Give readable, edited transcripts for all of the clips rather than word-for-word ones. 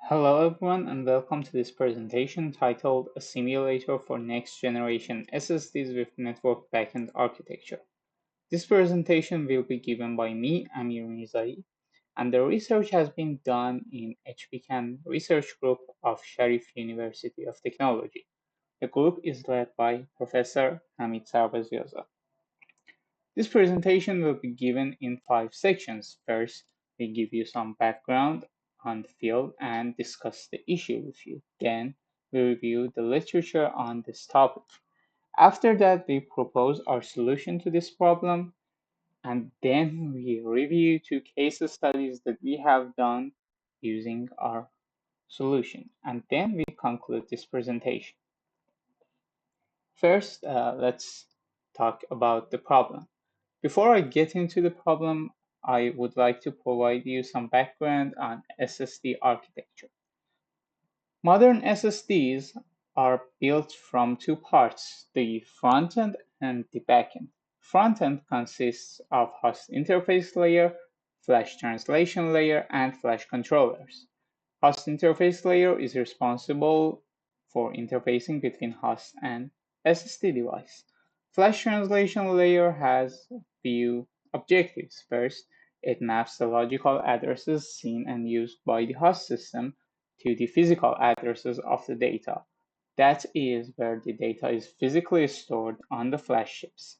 Hello everyone and welcome to this presentation titled A Simulator for Next Generation SSDs with Network Backend Architecture. This presentation will be given by me, Amir Mirzai, and the research has been done in HPCAN research group of Sharif University of Technology. The group is led by Professor Hamid Sarbaziyoza. This presentation will be given in 5 sections. First, we give you some background on the field and discuss the issue with you. Then, we review the literature on this topic. After that, we propose our solution to this problem, and then we review 2 case studies that we have done using our solution. And then we conclude this presentation. First, let's talk about the problem. Before I get into the problem, I would like to provide you some background on SSD architecture. Modern SSDs are built from 2 parts, the front end and the back end. Front end consists of host interface layer, flash translation layer, and flash controllers. Host interface layer is responsible for interfacing between host and SSD device. Flash translation layer has few objectives. First, it maps the logical addresses seen and used by the host system to the physical addresses of the data. That is where the data is physically stored on the flash chips.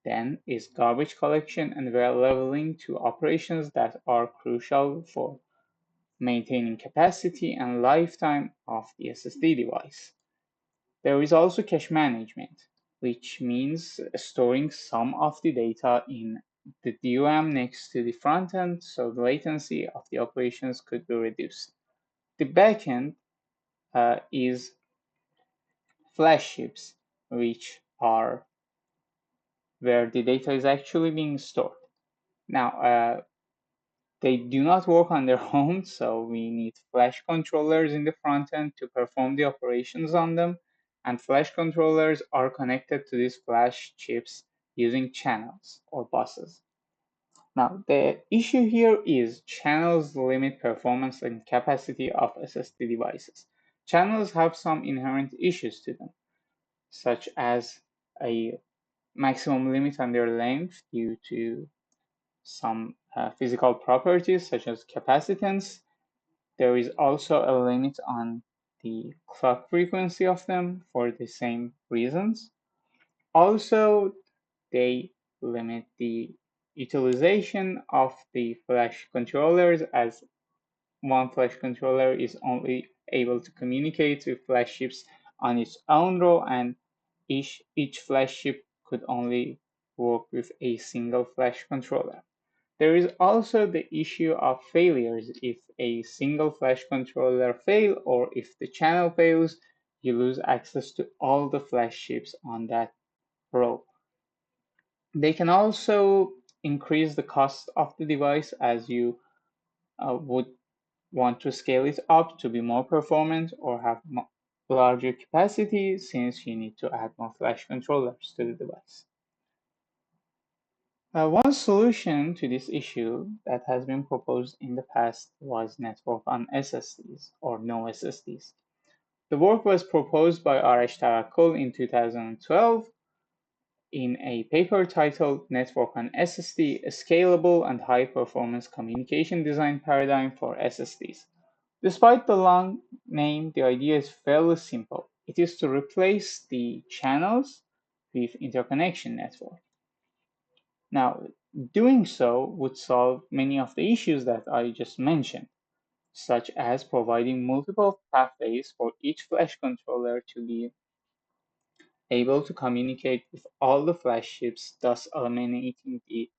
Then is garbage collection and leveling to operations that are crucial for maintaining capacity and lifetime of the SSD device. There is also cache management, which means storing some of the data in the DRAM next to the front end so the latency of the operations could be reduced. The backend is flash chips, which are where the data is actually being stored. Now, they do not work on their own, so we need flash controllers in the front end to perform the operations on them, and flash controllers are connected to these flash chips using channels or buses. Now, the issue here is channels limit performance and capacity of SSD devices. Channels have some inherent issues to them, such as a maximum limit on their length due to some physical properties such as capacitance. There is also a limit on the clock frequency of them for the same reasons. Also, they limit the utilization of the flash controllers, as one flash controller is only able to communicate with flash chips on its own row, and each flash chip could only work with a single flash controller. There is also the issue of failures. If a single flash controller fails or if the channel fails, you lose access to all the flash chips on that row. They can also increase the cost of the device as you would want to scale it up to be more performant or have larger capacity since you need to add more flash controllers to the device. One solution to this issue that has been proposed in the past was network on SSDs or no SSDs. The work was proposed by Arash Tawakkol in 2012 in a paper titled Network on SSD, a scalable and high-performance communication design paradigm for SSDs. Despite the long name, the idea is fairly simple. It is to replace the channels with interconnection network. Now, doing so would solve many of the issues that I just mentioned, such as providing multiple pathways for each flash controller to be able to communicate with all the flash chips, thus eliminating the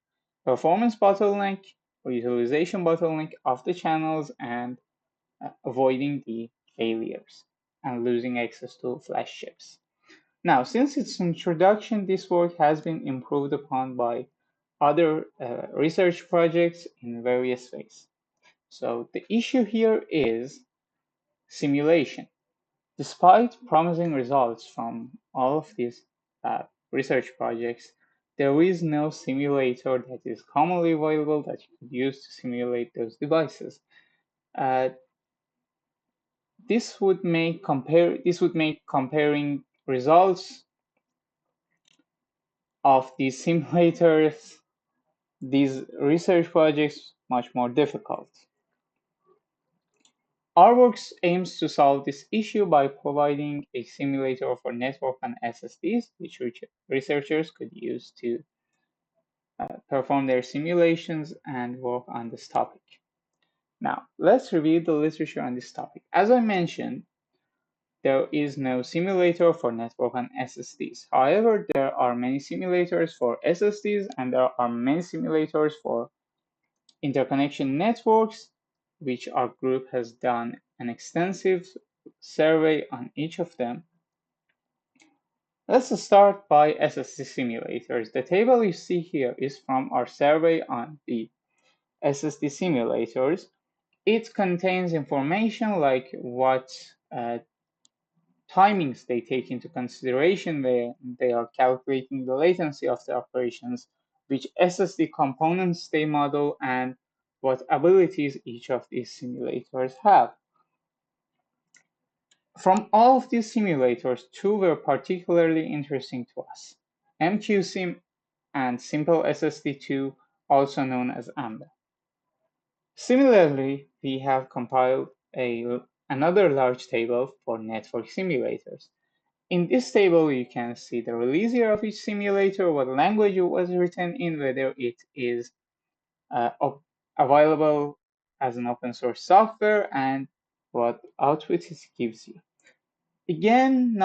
performance bottleneck or utilization bottleneck of the channels and avoiding the failures and losing access to flash chips. Now, since its introduction, this work has been improved upon by other research projects in various ways. So the issue here is simulation. Despite promising results from all of these research projects, there is no simulator that is commonly available that you could use to simulate those devices. Uh, This would make comparing results of these simulators, these research projects, much more difficult. Our work aims to solve this issue by providing a simulator for network and SSDs, which researchers could use to perform their simulations and work on this topic. Now, let's review the literature on this topic. As I mentioned, there is no simulator for network and SSDs. However, there are many simulators for SSDs and there are many simulators for interconnection networks, which our group has done an extensive survey on each of them. Let's start by SSD simulators. The table you see here is from our survey on the SSD simulators. It contains information like what timings they take into consideration. They are calculating the latency of the operations, which SSD components they model, and what abilities each of these simulators have. From all of these simulators, two were particularly interesting to us: MQSim and Simple SSD2, also known as AMBA. Similarly, we have compiled another large table for network simulators. In this table, you can see the release year of each simulator, what language it was written in, whether it is available as an open source software, and what output it gives you. Again,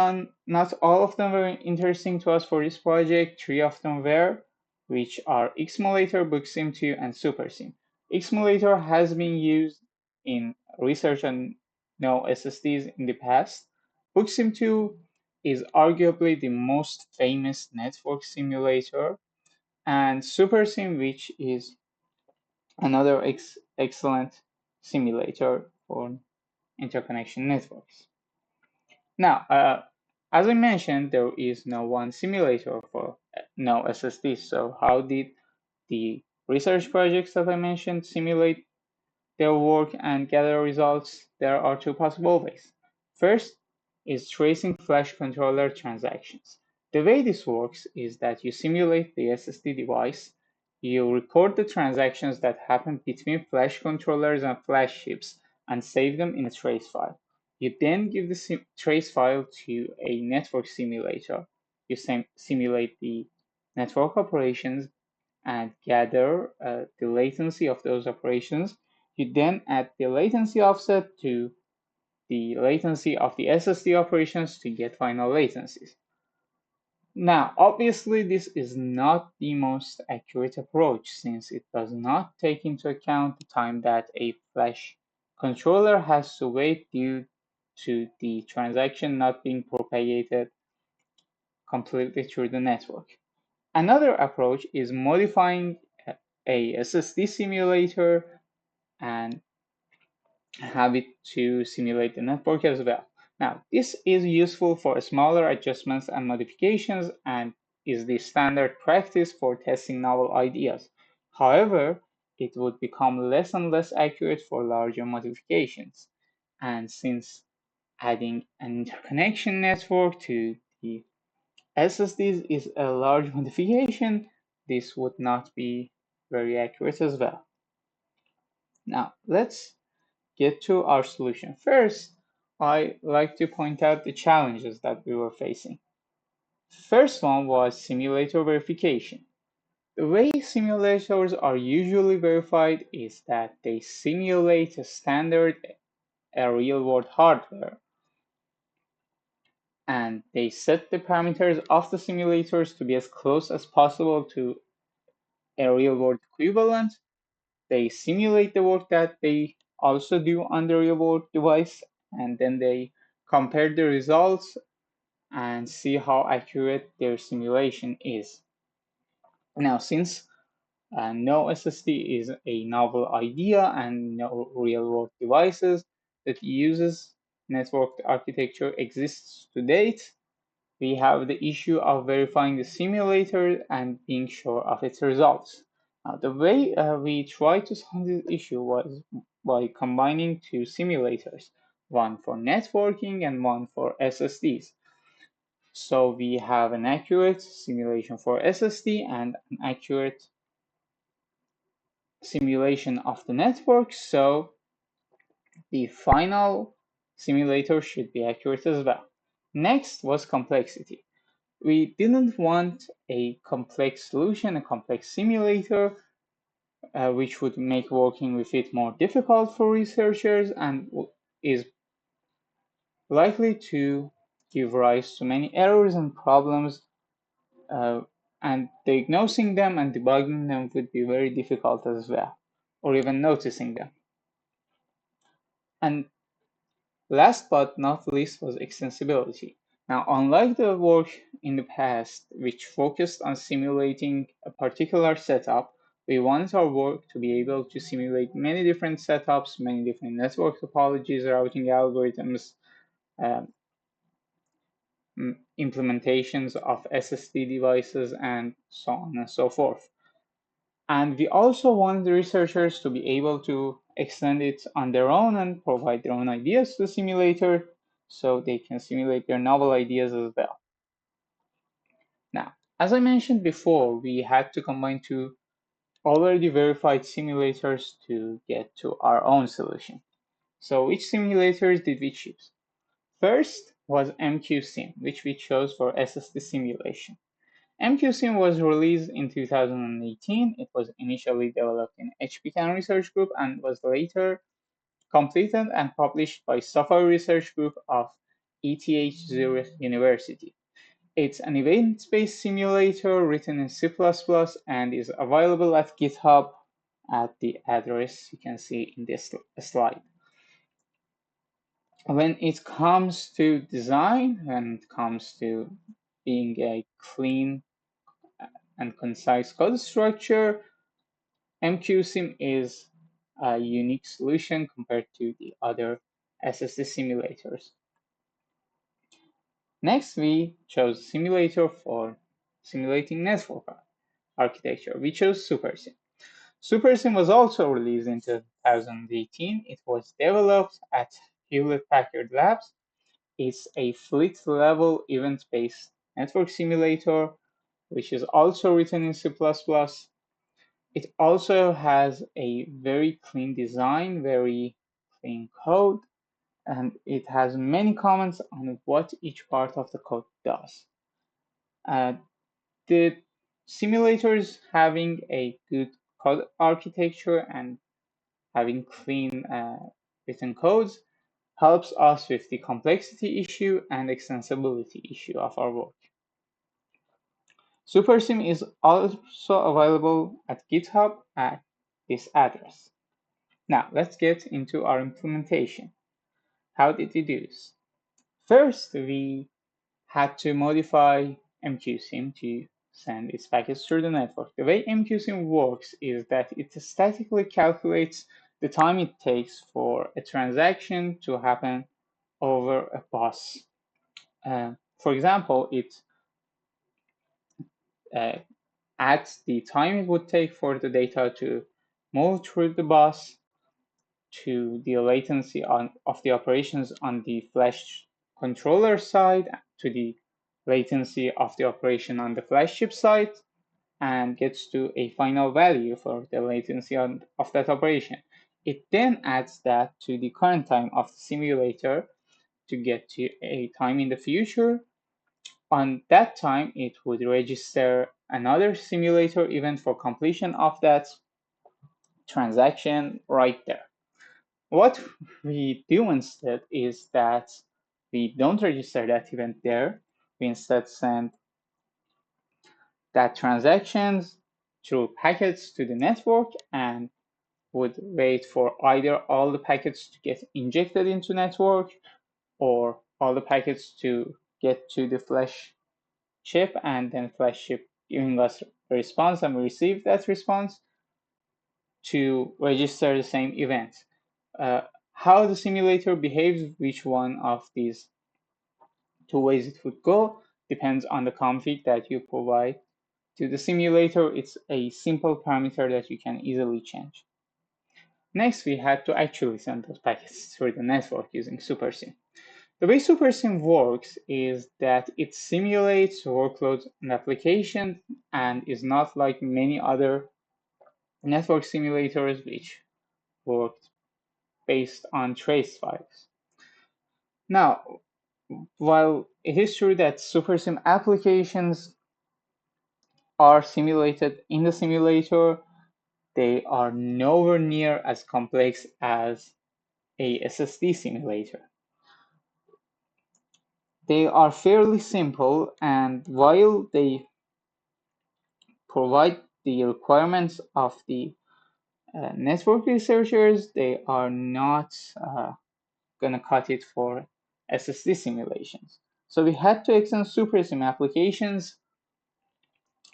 not all of them were interesting to us for this project. Three of them were, which are Xmulator, BookSim2, and SuperSim. Xmulator has been used in research on no SSDs in the past. BookSim2 is arguably the most famous network simulator, and SuperSim, which is another excellent simulator for interconnection networks. Now, as I mentioned, there is no one simulator for no SSDs. So how did the research projects that I mentioned simulate their work and gather results? There are two possible ways. First is tracing flash controller transactions. The way this works is that you simulate the SSD device, you record the transactions that happen between flash controllers and flash chips, and save them in a trace file. You then give the trace file to a network simulator. You simulate the network operations and gather the latency of those operations. You then add the latency offset to the latency of the SSD operations to get final latencies. Now, obviously, this is not the most accurate approach since it does not take into account the time that a flash controller has to wait due to the transaction not being propagated completely through the network. Another approach is modifying a SSD simulator and have it to simulate the network as well. Now, this is useful for smaller adjustments and modifications and is the standard practice for testing novel ideas. However, it would become less and less accurate for larger modifications. And since adding an interconnection network to the SSDs is a large modification, this would not be very accurate as well. Now, let's get to our solution. First, I like to point out the challenges that we were facing. First one was simulator verification. The way simulators are usually verified is that they simulate a standard real-world hardware, and they set the parameters of the simulators to be as close as possible to a real-world equivalent. They simulate the work that they also do on the real-world device, and then they compare the results and see how accurate their simulation is. Now, since no SSD is a novel idea and no real-world devices that uses network architecture exists to date, we have the issue of verifying the simulator and being sure of its results. Now, the way we tried to solve this issue was by combining two simulators. one for networking and one for SSDs. So we have an accurate simulation for SSD and an accurate simulation of the network. So the final simulator should be accurate as well. Next was complexity. We didn't want a complex solution, a complex simulator, which would make working with it more difficult for researchers and is likely to give rise to many errors and problems, uh, and diagnosing them and debugging them would be very difficult as well, or even noticing them. And last but not least was extensibility. Now, unlike the work in the past, which focused on simulating a particular setup, we want our work to be able to simulate many different setups, many different network topologies, routing algorithms, um, implementations of SSD devices, and so on and so forth. And we also want the researchers to be able to extend it on their own and provide their own ideas to the simulator so they can simulate their novel ideas as well. Now, as I mentioned before, we had to combine two already verified simulators to get to our own solution. So which simulators did we choose? First was MQSim, which we chose for SSD simulation. MQSim was released in 2018. It was initially developed in HPCAN Research Group and was later completed and published by Safari Research Group of ETH Zurich University. It's an event-based simulator written in C++ and is available at GitHub at the address you can see in this slide. When it comes to design, when it comes to being a clean and concise code structure, MQSim is a unique solution compared to the other SSD simulators. Next, we chose simulator for simulating network architecture. We chose SuperSim. SuperSim was also released in 2018. It was developed at Hewlett-Packard Labs. It's a fleet-level event-based network simulator, which is also written in C++. It also has a very clean design, very clean code, and it has many comments on what each part of the code does. The simulators having a good code architecture and having clean written codes helps us with the complexity issue and extensibility issue of our work. SuperSim is also available at GitHub at this address. Now let's get into our implementation. How did we do this? First, we had to modify MQSim to send its packets through the network. The way MQSim works is that it statically calculates the time it takes for a transaction to happen over a bus. For example, it uh, adds the time it would take for the data to move through the bus to the latency of the operations on the flash controller side, to the latency of the operation on the flash chip side, and gets to a final value for the latency of that operation. It then adds that to the current time of the simulator to get to a time in the future. On that time, it would register another simulator event for completion of that transaction right there. What we do instead is that we don't register that event there. We instead send that transactions through packets to the network and would wait for either all the packets to get injected into network or all the packets to get to the flash chip and then flash chip giving us a response and we receive that response to register the same event. Uh, how the simulator behaves, which one of these two ways it would go, depends on the config that you provide to the simulator. It's a simple parameter that you can easily change. Next, we had to actually send those packets through the network using SuperSIM. The way SuperSIM works is that it simulates workloads and applications and is not like many other network simulators which work based on trace files. Now, while it is true that SuperSIM applications are simulated in the simulator, they are nowhere near as complex as a SSD simulator. They are fairly simple, and while they provide the requirements of the network researchers, they are not going to cut it for SSD simulations. So we had to extend SuperSIM applications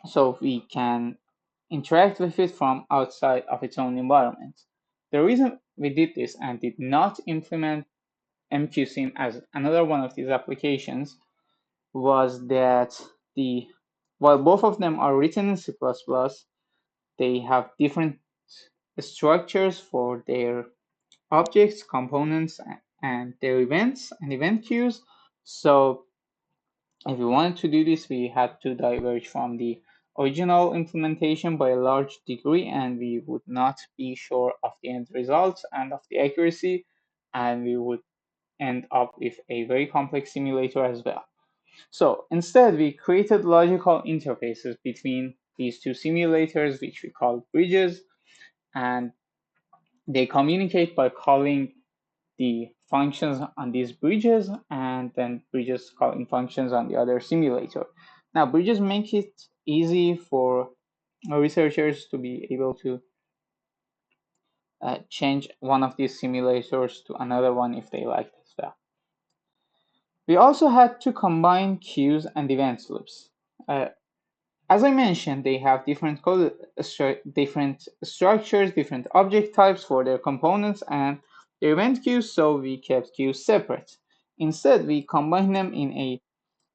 so we can interact with it from outside of its own environment. The reason we did this and did not implement MQSIM as another one of these applications was that while both of them are written in C++, they have different structures for their objects, components, and their events and event queues. So if we wanted to do this, we had to diverge from the original implementation by a large degree, and we would not be sure of the end results and of the accuracy, and we would end up with a very complex simulator as well. So instead, we created logical interfaces between these two simulators, which we call bridges, and they communicate by calling the functions on these bridges and then bridges calling functions on the other simulator. Now, bridges make it easy for researchers to be able to change one of these simulators to another one if they like as well. We also had to combine queues and event loops. As I mentioned, they have different structures, different object types for their components and their event queues, so we kept queues separate. Instead, we combine them in a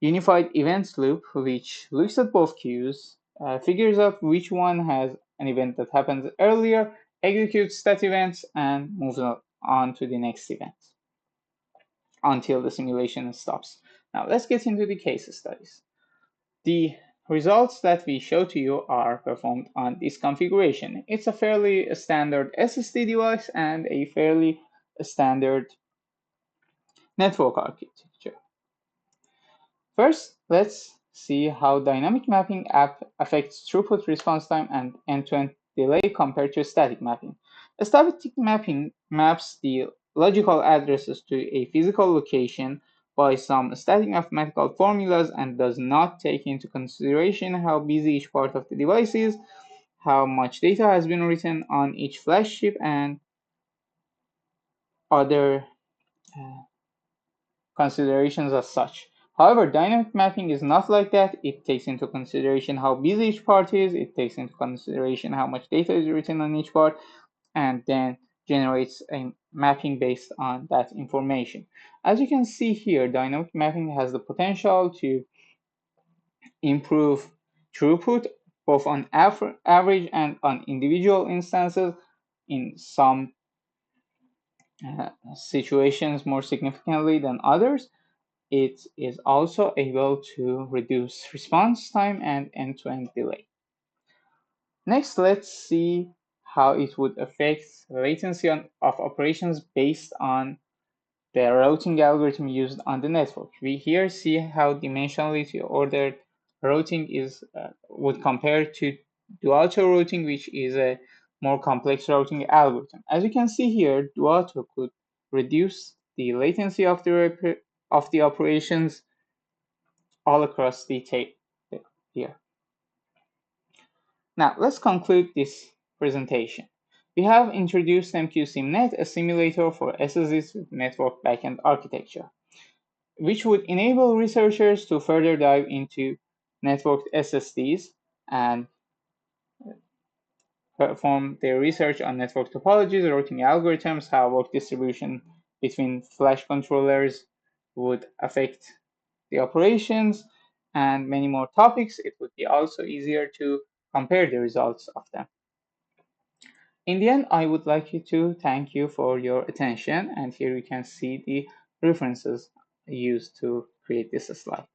unified events loop, which looks at both queues, figures out which one has an event that happens earlier, executes that event, and moves on to the next event until the simulation stops. Now, let's get into the case studies. The results that we show to you are performed on this configuration. It's a fairly standard SSD device and a fairly standard network architecture. First, let's see how dynamic mapping app affects throughput, response time, and end-to-end delay compared to static mapping. A static mapping maps the logical addresses to a physical location by some static mathematical formulas and does not take into consideration how busy each part of the device is, how much data has been written on each flash chip, and other considerations as such. However, dynamic mapping is not like that. It takes into consideration how busy each part is, it takes into consideration how much data is written on each part, and then generates a mapping based on that information. As you can see here, dynamic mapping has the potential to improve throughput both on average and on individual instances, in some situations more significantly than others. It is also able to reduce response time and end-to-end delay. Next, let's see how it would affect latency of operations based on the routing algorithm used on the network. We here see how dimensionally ordered routing would compare to Dualto routing, which is a more complex routing algorithm. As you can see here, Dualto could reduce the latency of the operations all across the tape here. Now, let's conclude this presentation. We have introduced MQSIMnet, a simulator for SSDs with network backend architecture, which would enable researchers to further dive into networked SSDs and perform their research on network topologies, routing algorithms, how work distribution between flash controllers would affect the operations, and many more topics. It would be also easier to compare the results of them. In the end, I would like you to thank you for your attention, and here you can see the references used to create this slide.